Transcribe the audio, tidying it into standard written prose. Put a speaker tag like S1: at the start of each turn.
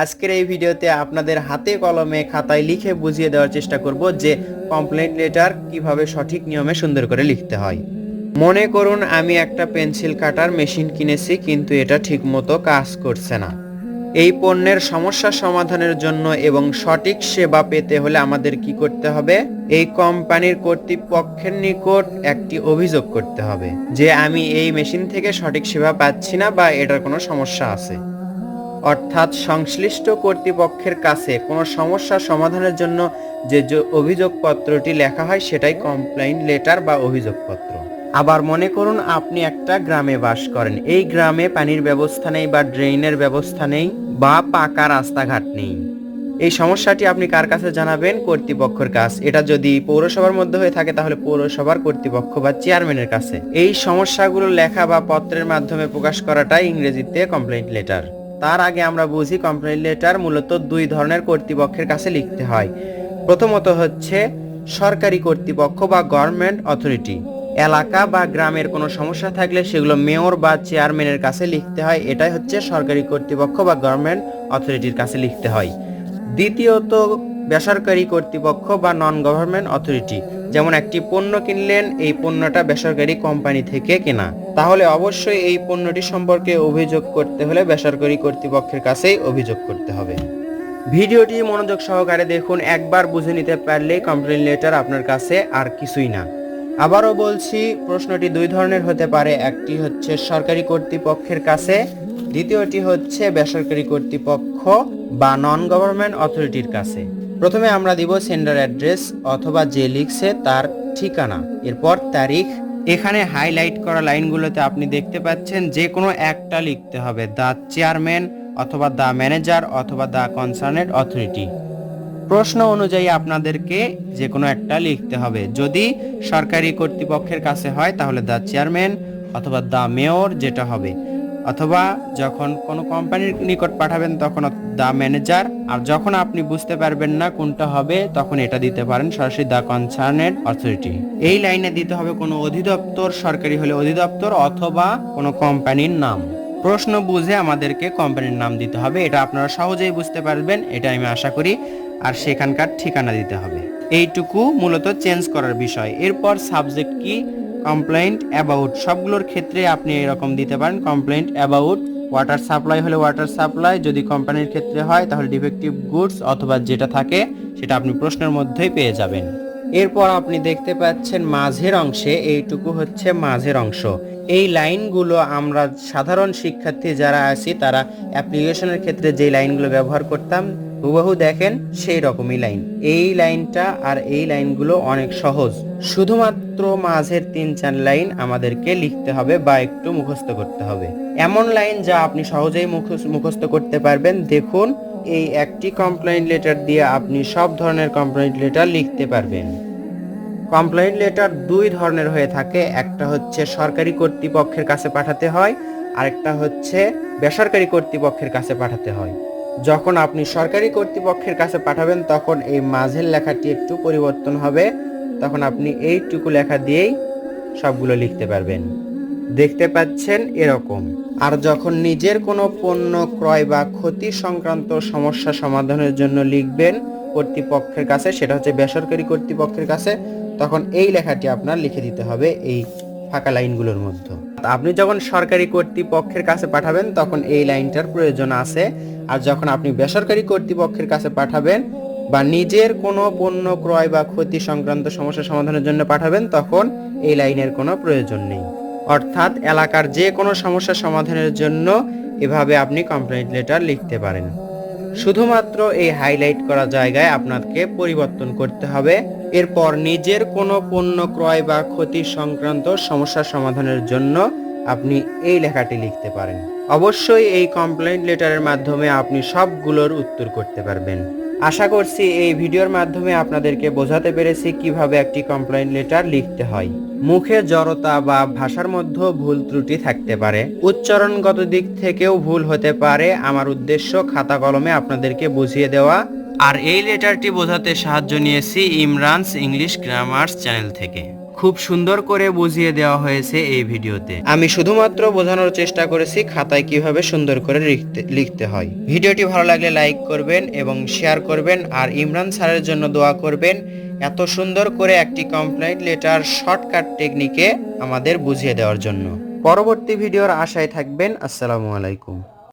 S1: আজকের এই ভিডিওতে আপনাদের হাতে কলমে খাতায় লিখে বুঝিয়ে দেওয়ার চেষ্টা করব যে কমপ্লেইন লেটার কিভাবে সঠিক নিয়মে সুন্দর করে লিখতে হয়। মনে করুন আমি একটা পেন্সিল কাটার মেশিন কিনেছি, কিন্তু এটা ঠিকমতো কাজ করছে না। এই পণ্যের সমস্যা সমাধানের জন্য এবং সঠিক সেবা পেতে হলে আমাদের কি করতে হবে? এই কোম্পানির কর্তৃপক্ষের নিকট একটি অভিযোগ করতে হবে যে আমি এই মেশিন থেকে সঠিক সেবা পাচ্ছি না বা এটার কোনো সমস্যা আছে। অর্থাৎ সংশ্লিষ্ট কর্তৃপক্ষের কাছে কোনো সমস্যা সমাধানের জন্য যে অভিযোগপত্রটি লেখা হয় সেটাই কমপ্লেইন লেটার বা অভিযোগপত্র। আবার মনে করুন আপনি একটা গ্রামে বাস করেন। এই গ্রামে পানির ব্যবস্থা নেই বা ড্রেনের ব্যবস্থা নেই বা পাকা রাস্তাঘাট নেই। এই সমস্যাটি আপনি কার কাছে জানাবেন? কর্তৃপক্ষের কাছে। এটা যদি পৌরসভার মধ্যে হয়ে থাকে তাহলে পৌরসভার কর্তৃপক্ষ বা চেয়ারম্যানের কাছে। এই সমস্যাগুলো লেখা বা পত্রের মাধ্যমে প্রকাশ করাটাই ইংরেজিতে কমপ্লেইন লেটার। তার আগে আমরা বুঝি কমপ্লেইন লেটার মূলত দুই ধরনের কর্তৃপক্ষের কাছে লিখতে হয়। প্রথমত হচ্ছে সরকারি কর্তৃপক্ষ বা গভর্নমেন্ট অথরিটি। এলাকা বা গ্রামের কোনো সমস্যা থাকলে সেগুলো মেয়র বা চেয়ারম্যানের কাছে লিখতে হয়। এটাই হচ্ছে সরকারি কর্তৃপক্ষ বা গভর্নমেন্ট অথরিটির কাছে লিখতে হয়। দ্বিতীয়ত বেসরকারি কর্তৃপক্ষ বা নন গভর্নমেন্ট অথরিটি। যেমন একটি পণ্য কিনলেন, এই পণ্যটা বেসরকারি কোম্পানি থেকে কেনা, তাহলে অবশ্যই এই পণ্যটি সম্পর্কে অভিযোগ করতে হলে বেসরকারি কর্তৃপক্ষের কাছেই অভিযোগ করতে হবে। ভিডিওটি মনোযোগ সহকারে দেখুন, একবার বুঝে নিতে পারলেই কমপ্লেইন লেটার আপনার কাছে আর কিছুই না। আবারও বলছি, প্রশ্নটি দুই ধরনের হতে পারে। একটি হচ্ছে সরকারি কর্তৃপক্ষের কাছে, দ্বিতীয়টি হচ্ছে বেসরকারি কর্তৃপক্ষ বা নন গভর্নমেন্ট অথরিটির কাছে। প্রথমে আমরা দিব সেন্ডার অ্যাড্রেস অথবা যে লিখছে তার ঠিকানা, এরপর তারিখ। এখানে হাইলাইট করা লাইনগুলোতে আপনি দেখতে পাচ্ছেন যে কোনো একটা লিখতে হবে, দ্য চেয়ারম্যান অথবা দ্য ম্যানেজার অথবা দ্য কনসার্নেড অথরিটি। প্রশ্ন অনুযায়ী আপনাদেরকে যে কোনো একটা লিখতে হবে। যদি সরকারি কর্তৃপক্ষের কাছে হয় তাহলে দ্য চেয়ারম্যান অথবা দ্য মেয়র যেটা হবে, অথবা যখন কোনো কোম্পানির নিকট পাঠাবেন তখন দ্য ম্যানেজার। আর যখন আপনি বুঝতে পারবেন না কোনটা হবে তখন এটা দিতে পারেন সরাসরি দ্য কনসার্নেড অথরিটি। এই লাইনে দিতে হবে কোনো অধিদপ্তর, সরকারি হলে অধিদপ্তর অথবা কোনো কোম্পানির নাম। প্রশ্ন বুঝে আমাদেরকে কোম্পানির নাম দিতে হবে, এটা আপনারা সহজেই বুঝতে পারবেন, এটা আমি আশা করি। আর সেখানকার ঠিকানা দিতে হবে। এইটুকু মূলত চেঞ্জ করার বিষয়। এরপর সাবজেক্ট কি? Complaint about. সবগুলোর ক্ষেত্রে আপনি এরকম দিতে পারেন, কমপ্লেইন্ট অ্যাবাউট ওয়াটার সাপ্লাই হলে ওয়াটার সাপ্লাই, যদি কোম্পানির ক্ষেত্রে হয় তাহলে ডিফেক্টিভ গুডস অথবা যেটা থাকে সেটা আপনি প্রশ্নের মধ্যেই পেয়ে যাবেন। এরপর আপনি দেখতে পাচ্ছেন মাঝের অংশে, এইটুকু হচ্ছে মাঝের অংশ। এই লাইনগুলো আমরা সাধারণ শিক্ষার্থী যারা আছি তারা অ্যাপ্লিকেশনের ক্ষেত্রে যে লাইনগুলো ব্যবহার করতাম হুবহু দেখেন সেই রকমই লাইন। এই লাইনটা আর এই লাইনগুলো অনেক সহজ, শুধুমাত্র মাঝের 3-4 লাইন আমাদেরকে লিখতে হবে বা একটু মুখস্থ করতে হবে। এমন লাইন যা আপনি সহজেই মুখস্থ করতে পারবেন। দেখুন, এই একটি কমপ্লেইন লেটার দিয়ে আপনি সব ধরনের কমপ্লেইন লেটার লিখতে পারবেন। কমপ্লেইন লেটার দুই ধরনের হয়ে থাকে, একটা হচ্ছে সরকারি কর্তৃপক্ষের কাছে পাঠাতে হয়, আরেকটা হচ্ছে বেসরকারি কর্তৃপক্ষের কাছে পাঠাতে হয়। যখন আপনি সরকারি কর্তৃপক্ষের কাছে পাঠাবেন তখন এই মাঝের লেখাটি একটু পরিবর্তন হবে, তখন আপনি এইটুকু লেখা দিয়েই সবগুলো লিখতে পারবেন। দেখতে পাচ্ছেন এরকম। আর যখন নিজের কোনো পণ্য ক্রয় বা ক্ষতি সংক্রান্ত সমস্যা সমাধানের জন্য লিখবেন কর্তৃপক্ষের কাছে, সেটা হচ্ছে বেসরকারি কর্তৃপক্ষের কাছে, তখন এই লেখাটি আপনার লিখে দিতে হবে এই ফাঁকা লাইনগুলোর মধ্যে। আপনি যখন সরকারি কর্তৃপক্ষের কাছে পাঠাবেন তখন এই লাইনটার প্রয়োজন আছে, আর যখন আপনি বেসরকারি কর্তৃপক্ষের কাছে পাঠাবেন বা নিজের কোনো পণ্য ক্রয় বা ক্ষতি সংক্রান্ত সমস্যা সমাধানের জন্য পাঠাবেন তখন এই লাইনের কোনো প্রয়োজন নেই। অর্থাৎ এলাকার যে কোনো সমস্যা সমাধানের জন্য এভাবে আপনি কমপ্লেইন লেটার লিখতে পারেন। শুধুমাত্র এই হাইলাইট করা জায়গায় আপনাকে পরিবর্তন করতে হবে। এরপর নিজের কোনো পণ্য ক্রয় বা ক্ষতি সংক্রান্ত সমস্যা সমাধানের জন্য আপনি এই লেখাটি লিখতে পারেন। অবশ্যই এই কমপ্লেইন লেটারের মাধ্যমে আপনি সবগুলোর উত্তর করতে পারবেন। আশা করছি এই ভিডিওর মাধ্যমে আপনাদেরকে বোঝাতে পেরেছি কিভাবে একটি কমপ্লেইন লেটার লিখতে হয়। মুখে জড়তা বা ভাষার মধ্যে ভুল ত্রুটি থাকতে পারে, উচ্চারণগত দিক থেকেও ভুল হতে পারে। আমার উদ্দেশ্য খাতা কলমে আপনাদেরকে বুঝিয়ে দেওয়া। আর এই লেটারটি বোঝাতে সাহায্য নিয়েছি ইমরানস ইংলিশ গ্রামার্স চ্যানেল থেকে। খুব সুন্দর করে বুঝিয়ে দেওয়া হয়েছে এই ভিডিওতে। আমি শুধুমাত্র বোঝানোর চেষ্টা করেছি খাতায় কিভাবে সুন্দর করে লিখতে হয়। ভিডিওটি ভালো লাগলে লাইক করবেন এবং শেয়ার করবেন, আর ইমরান স্যারের জন্য দোয়া করবেন এত সুন্দর করে একটি কমপ্লেইন্ট লেটার শর্টকাট টেকনিকে আমাদের বুঝিয়ে দেওয়ার জন্য। পরবর্তী ভিডিওর আশায় থাকবেন। আসসালামু আলাইকুম।